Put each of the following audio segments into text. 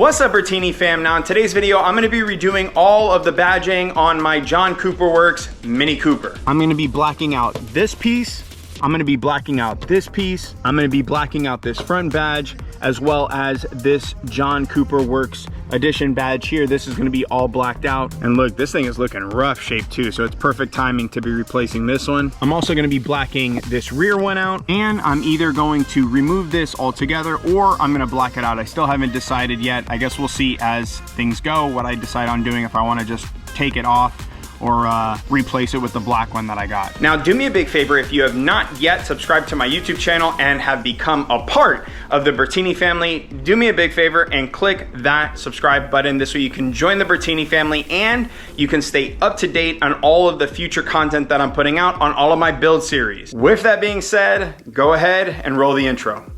What's up, Bertini fam? Now in today's video, I'm gonna be redoing all of the badging on my John Cooper Works Mini Cooper. I'm gonna be blacking out this piece, I'm gonna be blacking out this piece, I'm gonna be blacking out this front badge, as well as this John Cooper Works Edition badge here. This is gonna be all blacked out. And look, this thing is looking rough shape too, so it's perfect timing to be replacing this one. I'm also gonna be blacking this rear one out, and I'm either going to remove this altogether or I'm gonna black it out. I still haven't decided yet. I guess we'll see as things go what I decide on doing, if I wanna just take it off or replace it with the black one that I got. Now do me a big favor, if you have not yet subscribed to my YouTube channel and have become a part of the Bertini family, do me a big favor and click that subscribe button. This way you can join the Bertini family and you can stay up to date on all of the future content that I'm putting out on all of my build series. With that being said, go ahead and roll the intro.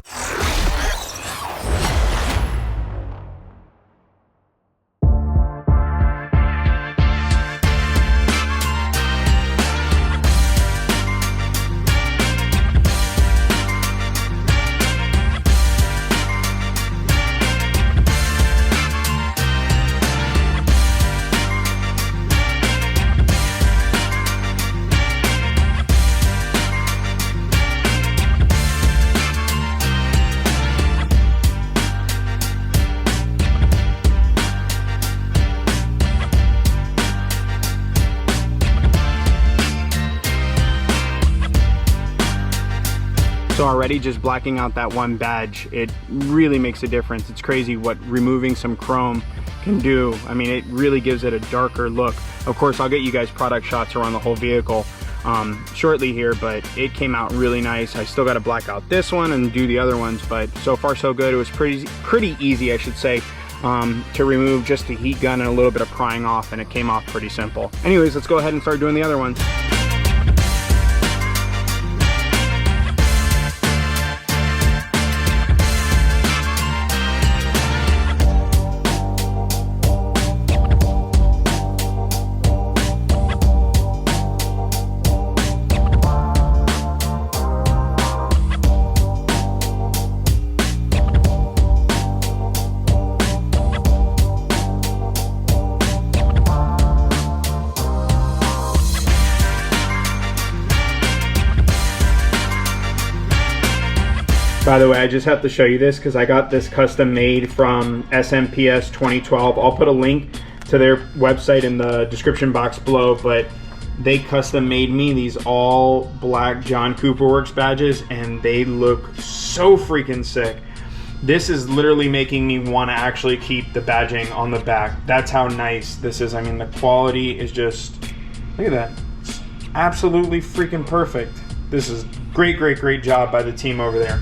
So already just blacking out that one badge, it really makes a difference. It's crazy what removing some chrome can do. I mean, it really gives it a darker look. Of course, I'll get you guys product shots around the whole vehicle shortly here, but it came out really nice. I still got to black out this one and do the other ones, but so far so good. It was pretty easy, I should say, to remove just the heat gun and a little bit of prying off, and it came off pretty simple. Anyways, let's go ahead and start doing the other ones. By the way, I just have to show you this because I got this custom made from SMPS 2012. I'll put a link to their website in the description box below, but they custom made me these all black John Cooper Works badges, and they look so freaking sick. This is literally making me want to actually keep the badging on the back. That's how nice this is. I mean, the quality is just, look at that. It's absolutely freaking perfect. This is great, great, great job by the team over there.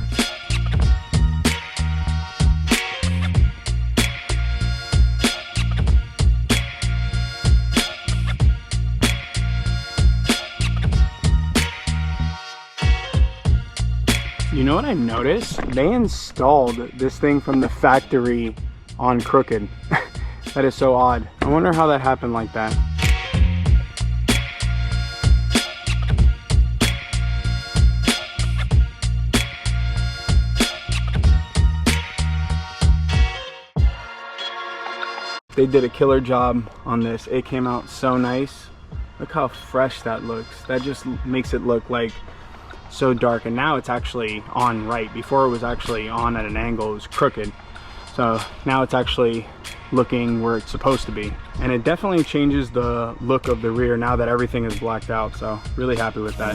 You know what I noticed? They installed this thing from the factory on crooked. That is so odd. I wonder how that happened like that. They did a killer job on this. It came out so nice. Look how fresh that looks. That just makes it look like so dark, and now it's actually on right. Before it was actually on at an angle, it was crooked. So now it's actually looking where it's supposed to be. And it definitely changes the look of the rear now that everything is blacked out. So really happy with that.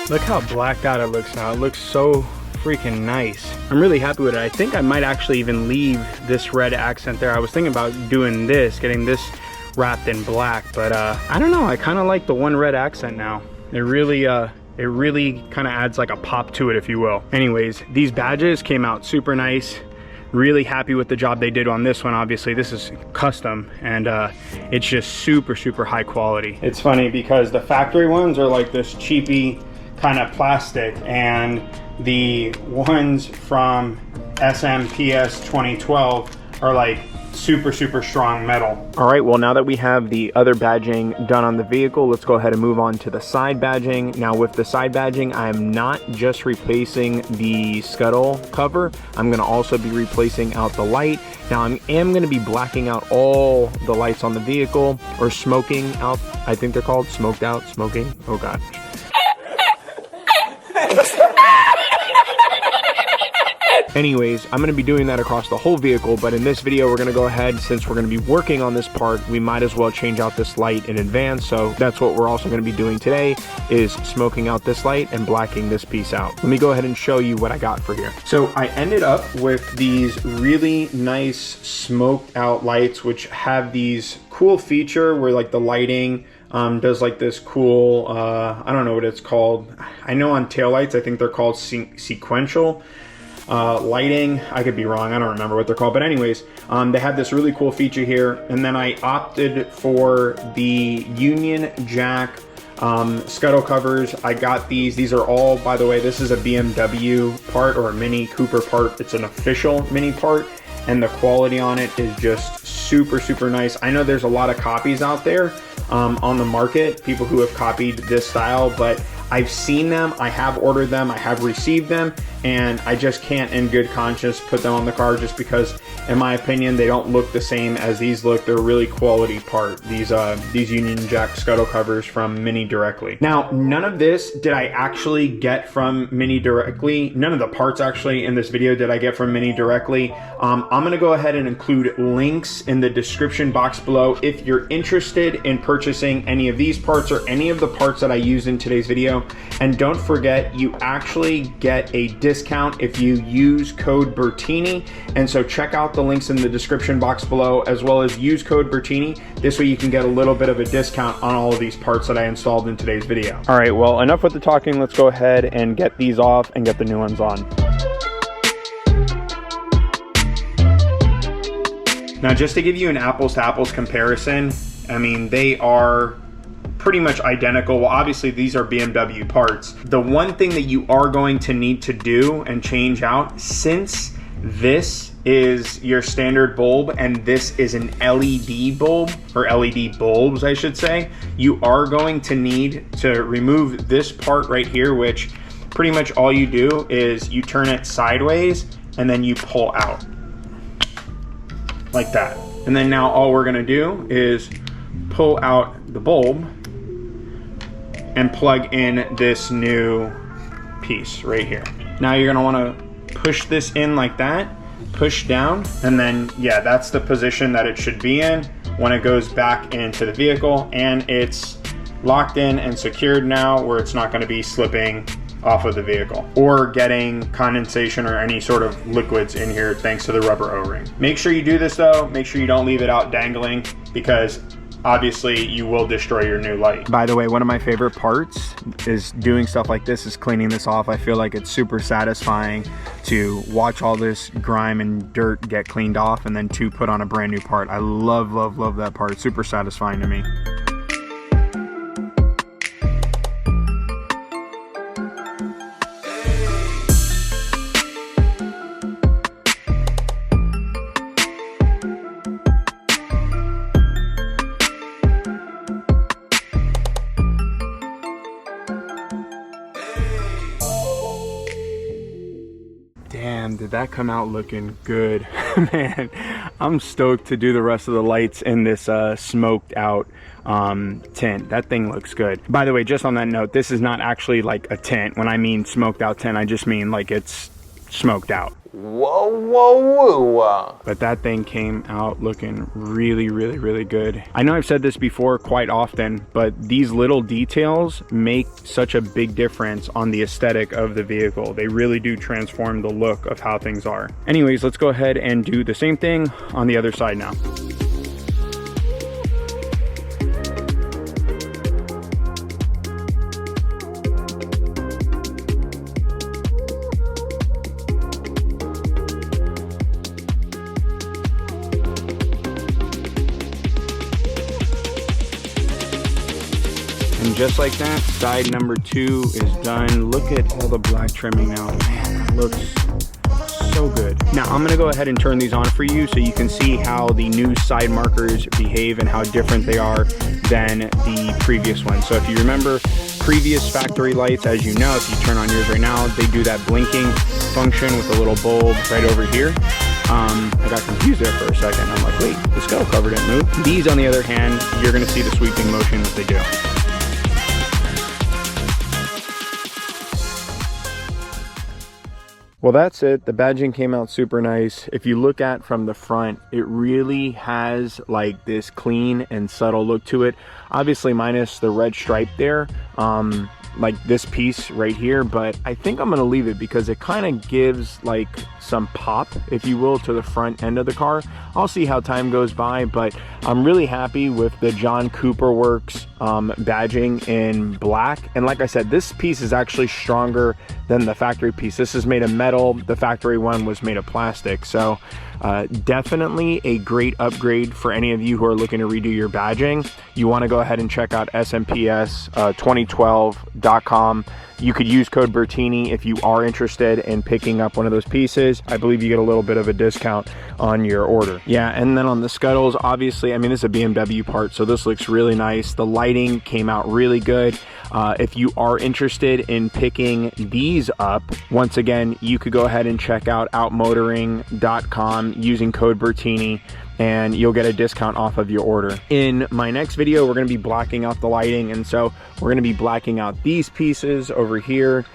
Look how blacked out it looks now. It looks so freaking nice. I'm really happy with it. I think I might actually even leave this red accent there. I was thinking about doing this, getting this wrapped in black, but I don't know. I kind of like the one red accent now. It really kind of adds like a pop to it, if you will. Anyways, these badges came out super nice. Really happy with the job they did on this one. Obviously this is custom, and it's just super, super high quality. It's funny because the factory ones are like this cheapy kind of plastic, and the ones from SMPS 2012 are like super, super strong metal. All right, well, now that we have the other badging done on the vehicle, let's go ahead and move on to the side badging. Now with the side badging, I'm not just replacing the scuttle cover, I'm gonna also be replacing out the light. Now I am gonna be blacking out all the lights on the vehicle, or smoking out, I think they're called, smoked out, smoking, oh God. Anyways, I'm going to be doing that across the whole vehicle, but in this video we're going to go ahead, since we're going to be working on this part, we might as well change out this light in advance. So that's what we're also going to be doing today, is smoking out this light and blacking this piece out. Let me go ahead and show you what I got for here. So I ended up with these really nice smoked out lights, which have these cool feature where like the lighting does like this cool, I don't know what it's called. I know on taillights, I think they're called sequential lighting. I could be wrong, I don't remember what they're called, but anyways, they have this really cool feature here. And then I opted for the Union Jack scuttle covers. I got these are all, by the way, this is a BMW part, or a Mini Cooper part. It's an official Mini part, and the quality on it is just super, super nice. I know there's a lot of copies out there on the market, people who have copied this style, but I've seen them, I have ordered them, I have received them, and I just can't in good conscience put them on the car, just because in my opinion they don't look the same as these look. They're a really quality part, these Union Jack scuttle covers from Mini directly. Now none of this did I actually get from Mini directly. None of the parts actually in this video did I get from Mini directly. I'm gonna go ahead and include links in the description box below if you're interested in purchasing any of these parts or any of the parts that I used in today's video. And don't forget, you actually get a discount if you use code Bertini. And so check out the links in the description box below, as well as use code Bertini. This way you can get a little bit of a discount on all of these parts that I installed in today's video. All right, well, enough with the talking. Let's go ahead and get these off and get the new ones on. Now, just to give you an apples to apples comparison, I mean, they are pretty much identical. Well, obviously these are BMW parts. The one thing that you are going to need to do and change out, since this is your standard bulb and this is an LED bulb, or LED bulbs I should say, you are going to need to remove this part right here, which pretty much all you do is you turn it sideways and then you pull out like that. And then now all we're gonna do is pull out the bulb and plug in this new piece right here. Now you're gonna wanna push this in like that, push down, and then yeah, that's the position that it should be in when it goes back into the vehicle, and it's locked in and secured now, where it's not gonna be slipping off of the vehicle or getting condensation or any sort of liquids in here thanks to the rubber O-ring. Make sure you do this though, make sure you don't leave it out dangling, because obviously you will destroy your new light. By the way, one of my favorite parts is doing stuff like this, is cleaning this off. I feel like it's super satisfying to watch all this grime and dirt get cleaned off and then to put on a brand new part. I love, love, love that part. Super satisfying to me. Damn, did that come out looking good. Man, I'm stoked to do the rest of the lights in this smoked out tint. That thing looks good. By the way, just on that note, this is not actually like a tint. When I mean smoked out tint, I just mean like it's smoked out. Whoa, whoa, whoa. But that thing came out looking really, really, really good. I know I've said this before quite often, but these little details make such a big difference on the aesthetic of the vehicle. They really do transform the look of how things are. Anyways, let's go ahead and do the same thing on the other side now. And just like that, side number 2 is done. Look at all the black trimming now. Man, that looks so good. Now I'm gonna go ahead and turn these on for you so you can see how the new side markers behave and how different they are than the previous one. So if you remember previous factory lights, as you know, if you turn on yours right now, they do that blinking function with a little bulb right over here. I got confused there for a second. I'm like, wait, the scuttle cover didn't move. These, on the other hand, you're gonna see the sweeping motion that they do. Well, that's it. The badging came out super nice. If you look at from the front, it really has like this clean and subtle look to it. Obviously minus the red stripe there, like this piece right here, but I think I'm gonna leave it because it kind of gives like some pop, if you will, to the front end of the car. I'll see how time goes by, but I'm really happy with the John Cooper Works badging in black. And like I said, this piece is actually stronger than the factory piece. This is made of metal. The factory one was made of plastic. So definitely a great upgrade for any of you who are looking to redo your badging. You want to go ahead and check out smps2012.com. You could use code Bertini if you are interested in picking up one of those pieces. I believe you get a little bit of a discount on your order. Yeah, and then on the scuttles, obviously, I mean, this is a BMW part, so this looks really nice. The lighting came out really good. If you are interested in picking these up, once again, you could go ahead and check out outmotoring.com using code Bertini, and you'll get a discount off of your order. In my next video, we're gonna be blacking out the lighting, and so we're gonna be blacking out these pieces over here,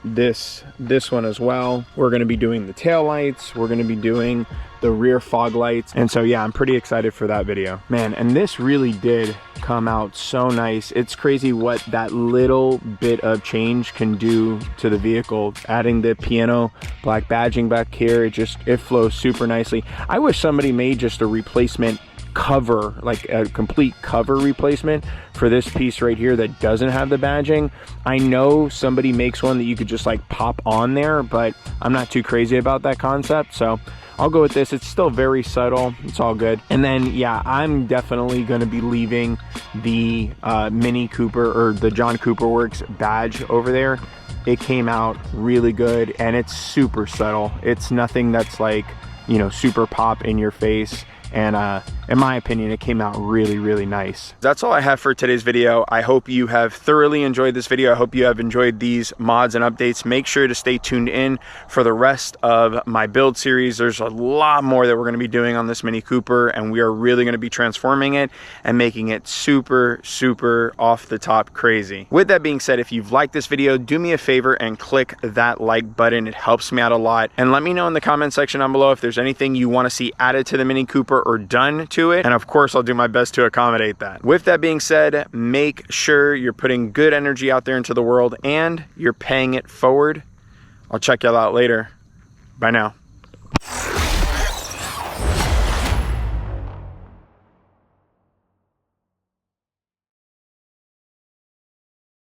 this one as well. We're gonna be doing the tail lights, we're gonna be doing the rear fog lights, and so yeah, I'm pretty excited for that video. Man, and this really did come out so nice. It's crazy what that little bit of change can do to the vehicle. Adding the piano black badging back here, it flows super nicely. I wish somebody made just a replacement cover, like a complete cover replacement for this piece right here that doesn't have the badging. I know somebody makes one that you could just like pop on there, but I'm not too crazy about that concept, so I'll go with this. It's still very subtle. It's all good. And then, yeah, I'm definitely going to be leaving the Mini Cooper or the John Cooper Works badge over there. It came out really good and it's super subtle. It's nothing that's like, you know, super pop in your face. And in my opinion, it came out really, really nice. That's all I have for today's video. I hope you have thoroughly enjoyed this video. I hope you have enjoyed these mods and updates. Make sure to stay tuned in for the rest of my build series. There's a lot more that we're gonna be doing on this Mini Cooper, and we are really gonna be transforming it and making it super, super off the top crazy. With that being said, if you've liked this video, do me a favor and click that like button. It helps me out a lot. And let me know in the comment section down below if there's anything you wanna see added to the Mini Cooper or done to it, and of course I'll do my best to accommodate that. With that being said, make sure you're putting good energy out there into the world and you're paying it forward. I'll check y'all out later. Bye now.